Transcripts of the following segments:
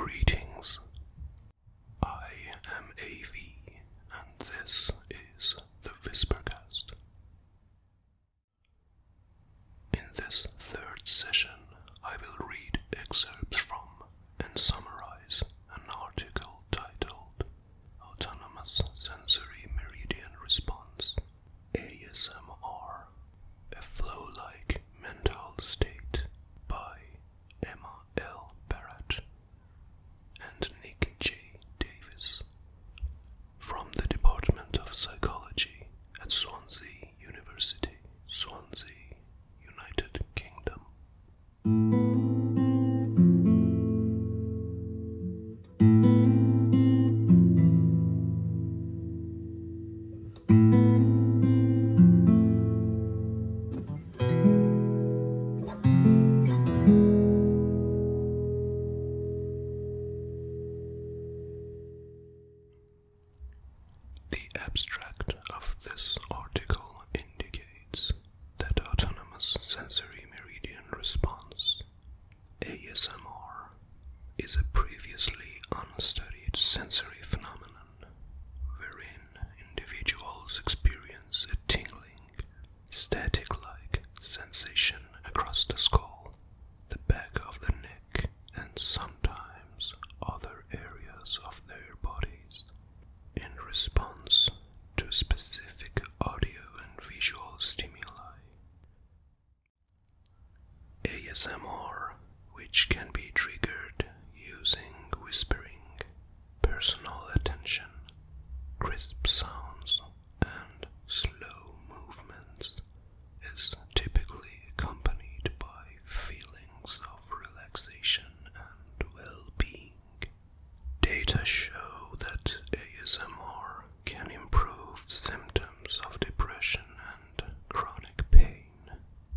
Greetings. I am AV, and this is the Whispercast. In this third session, I will read excerpts from and summarize an article titled Autonomous Sensory Meridian Response, ASMR, a flow-like mental state by Emma L. Barrett and Nick J. Davis from the Department of Psychology at Swansea University, Swansea, United Kingdom. The abstract of this article indicates that autonomous sensory meridian response, ASMR, is a previously unstudied sensory phenomenon wherein individuals experience a tingling, static-like sensation across the skull, the back of the neck, and sometimes other areas of their bodies, in response to specific audio and visual stimuli. ASMR, which can be triggered using whispering, personal attention, crisp sounds, and slow movements, is typically accompanied by feelings of relaxation and well-being. Data show that ASMR can improve symptoms of depression and chronic pain,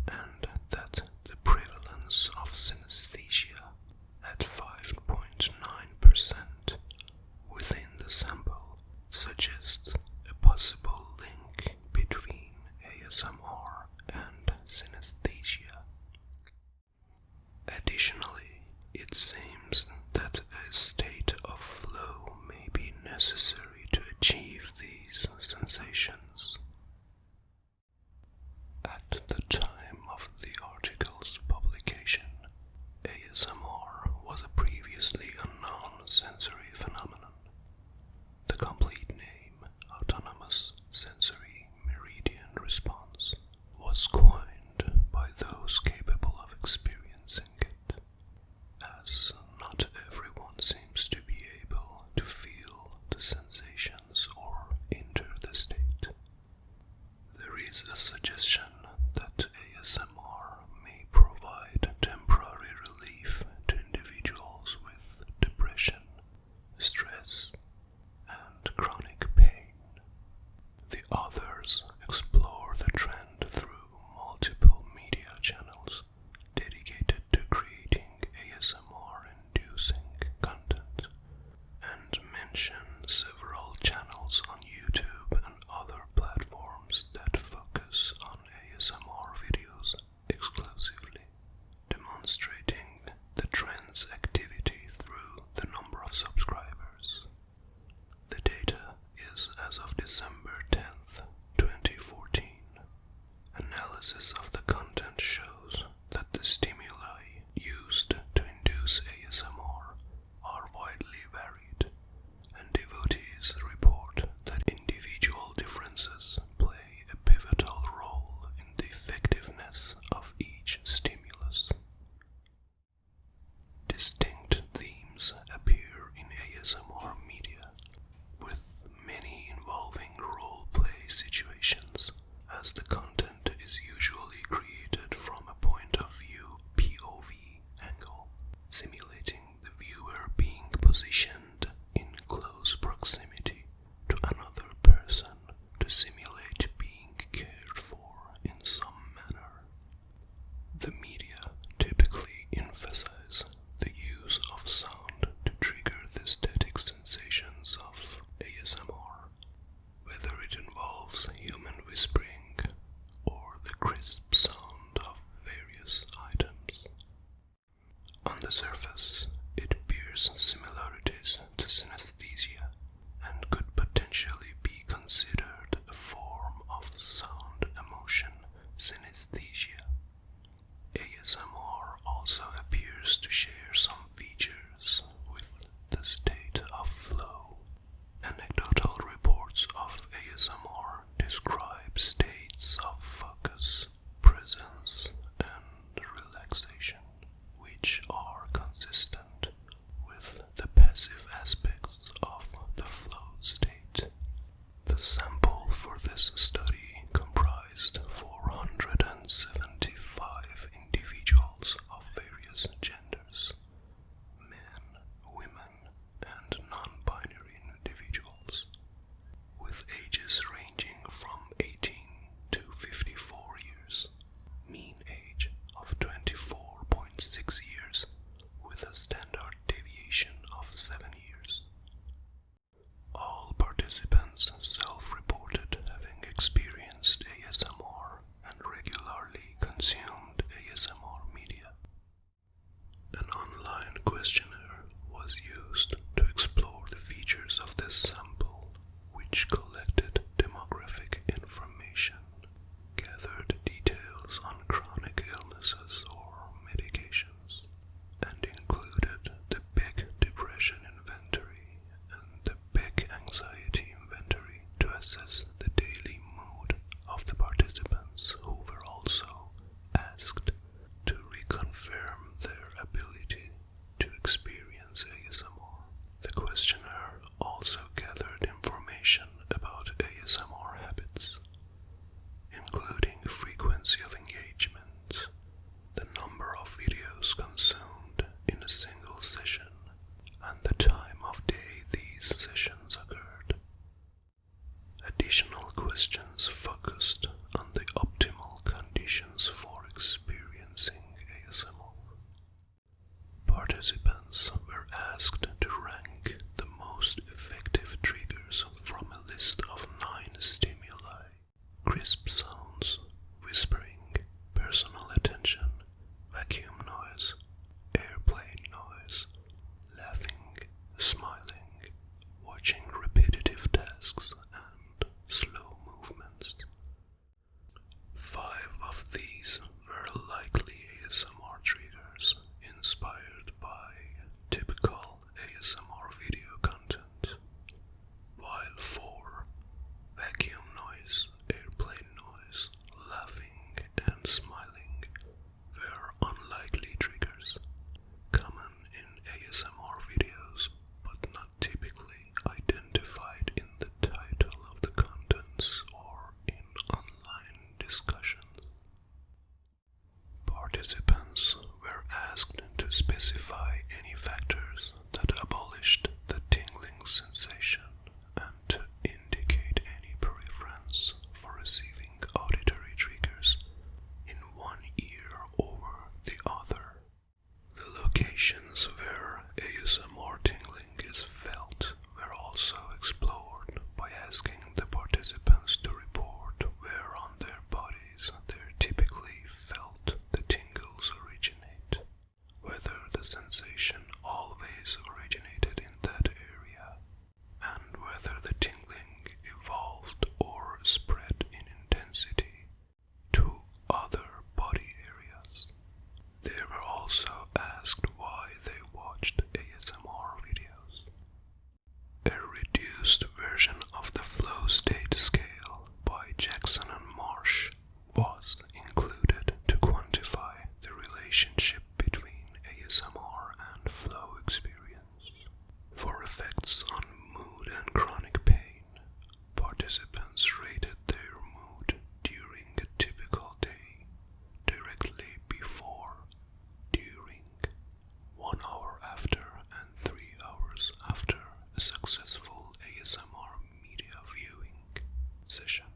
and that the prevalence of synesthesia at 5.9% within the sample suggests a possible link between ASMR and synesthesia. Additionally, it seems that a state of flow may be necessary to achieve these sensations. At the time of the article's publication, ASMR was a previously unknown sensory phenomenon. The complete name, Autonomous Sensory Meridian Response, was coined by those capable of experiencing it, as not everyone seems to be able to feel the sensations or enter the state. There is a suggestion that ASMR may provide temporary relief to individuals with depression, stress, and chronic pain. The authors explore the trend through multiple media channels dedicated to creating ASMR-inducing content, and mention several channels on YouTube and other platforms that focus on ASMR videos exclusively, demonstrating the trend's activity through the number of subscribers. The data is as of December 10th, 2014. Analysis of the content shows that the stimuli used to induce ASMR are widely varied, and devotees report that individual differences play a pivotal role in the effectiveness of each stimulus. Distinct themes appear in ASMR media, with many involving role-play situations, as the content is usually created from a point of view POV angle, simulating the viewer being positioned in close proximity to another person to simulate being cared for in some manner. The media typically emphasize the use of sound to trigger the static sensations of ASMR, whether it involves human whispering or the crisp sound of various items. On the surface, it bears similar ASMR tingling is felt were also explored by asking the participants to report where on their bodies they typically felt the tingles originate, whether the sensation always originated in that area, and whether the tingling evolved or spread in intensity to other body areas. They were also asked why they watched ASMR videos. A reduced version of the flow state scale by Jackson and Marsh was included to quantify the relationship between ASMR and flow experience. For effects on mood and chronic pain, participants rated their mood during a typical day, directly before, during, 1 hour after, and 3 hours after a successful ASMR media viewing session.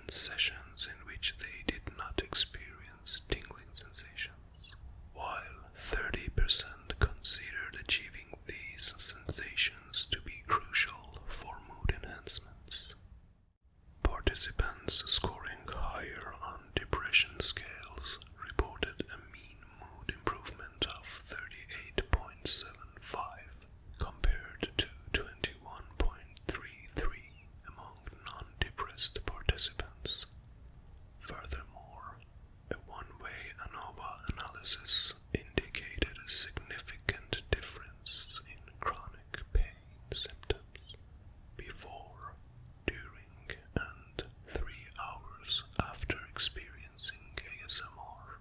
in sessions in which they did not experience tingling sensations, while 30% considered achieving these sensations to be crucial for mood enhancements. Participants scoring higher on depression scales reported a mean mood improvement of 38.75 compared to 21.33 among non-depressed participants. Furthermore, a one-way ANOVA analysis indicated a significant difference in chronic pain symptoms before, during, and 3 hours after experiencing ASMR.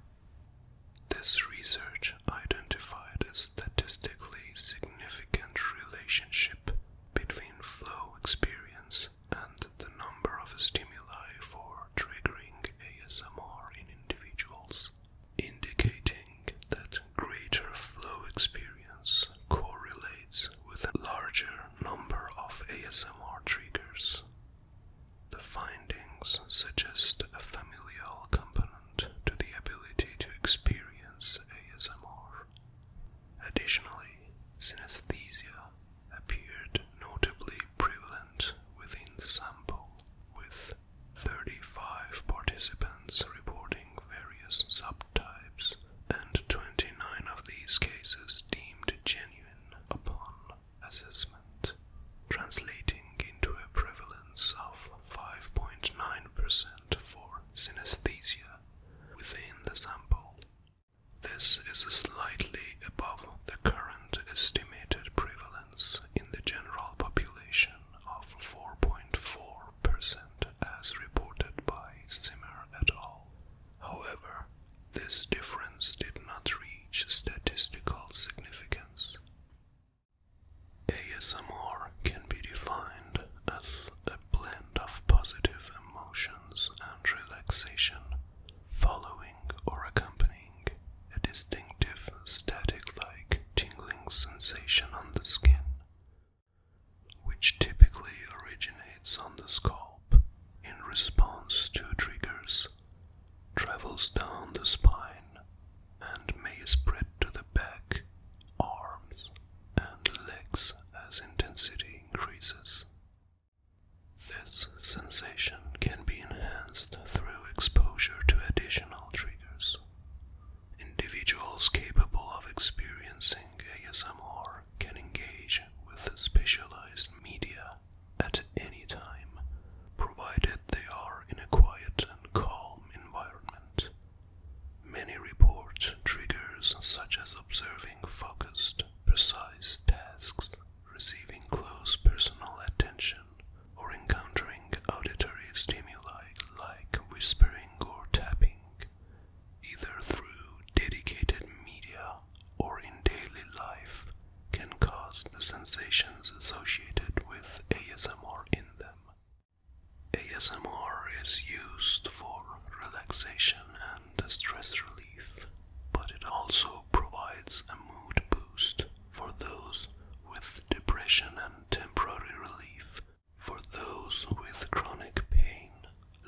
This research identified a statistically significant relationship between flow experience and the number of stimuli for triggering ASMR in individuals, indicating that greater flow experience correlates with a larger number of ASMR triggers. The findings suggest a familial component to the ability to experience ASMR. Additionally, synesthesia appeared notably prevalent within the sample, with 35 participants reporting various subtypes and 29 of these cases deemed genuine upon assessment, translating into a prevalence of 5.9% for synesthesia within the sample. This is slightly above the current estimated prevalence in the general population of 4.4% as reported by Zimmer et al. However, this difference did not reach statistical significance. ASMR can be defined as a blend of positive emotions and relaxation following or accompanying a distinctive static-like tingling sensation on the skin, which typically originates on the scalp in response to triggers, travels down the spine, and may spread to the back, arms, and legs as intensity increases. This sensation can be enhanced through exposure to additional triggers. Individuals capable of experiencing ASMR can engage with specialized media at any time, provided they are in a quiet and calm environment. Many report triggers such as observing focused, precise tasks, receiving close personal attention, or encountering auditory stimuli like whispering or tapping, either through dedicated media or in daily life, can cause the sensations associated with ASMR in them. ASMR is used for relaxation and stress relief, but it also provides a mood boost for those with depression and temporary relief for those with chronic pain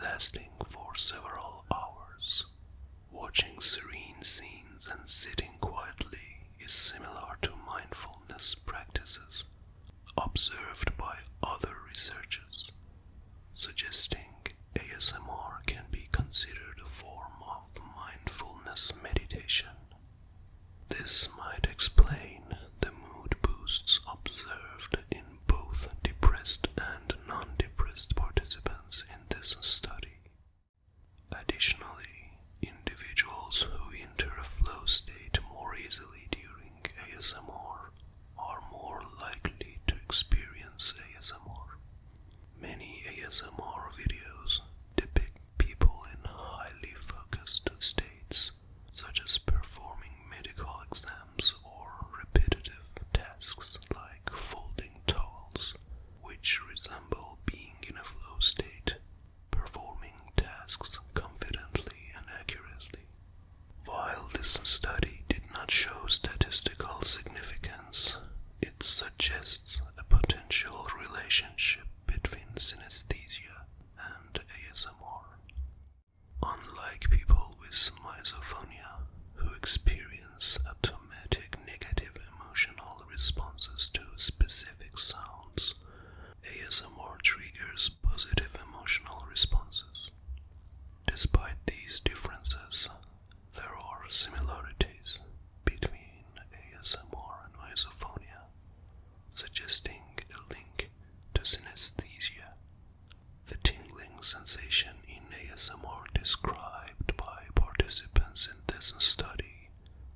lasting for several hours. Watching serene scenes and sitting quietly is similar to mindfulness practices observed by other researchers, suggesting ASMR can be considered a form of mindfulness meditation. This might explain the mood boosts observed in both depressed and non-depressed participants in this study. Additionally, individuals who enter a flow state more easily during ASMR are more likely to experience ASMR. Many ASMR videos depict people in highly focused states, such as performing medical exams like people with misophonia who experience automatic negative emotional responses to specific sounds, ASMR triggers positive emotional responses. Despite these differences, there are similarities between ASMR and misophonia, suggesting a link to synesthesia. The tingling sensation in ASMR described by participants in this study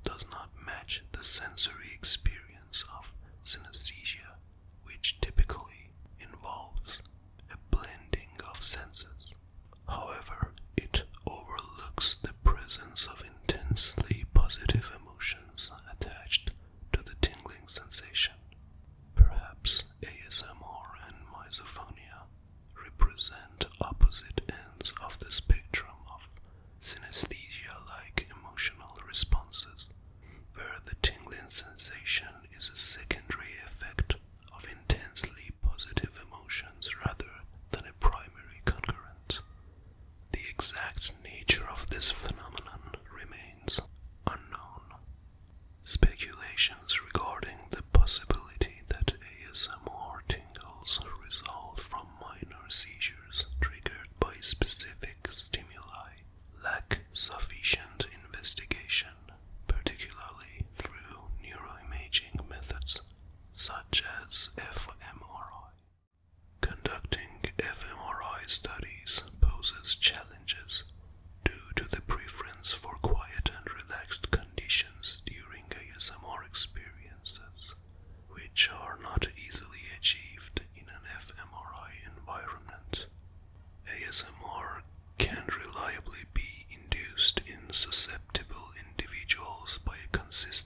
does not match the sensory experience of synesthesia, which typically involves a blending of senses. However, it overlooks the presence of intensely positive emotions attached to the tingling sensation. Perhaps ASMR and misophonia represent opposite ends of the spectrum of synesthesia-like emotional responses, where the tingling sensation is a secondary effect of intensely positive emotions rather than a primary concurrent. The exact nature of this phenomenon remains unknown. Speculations regarding the possibility that ASMR tingles result from minor seizures triggered by specific stimuli lack sufficient investigation, particularly through neuroimaging methods such as fMRI. Conducting fMRI studies poses challenges due to the preference for quiet and relaxed conditions during ASMR experiences, which are not easily achieved in an fMRI environment. ASMR can reliably be induced in susceptible individuals by a consistent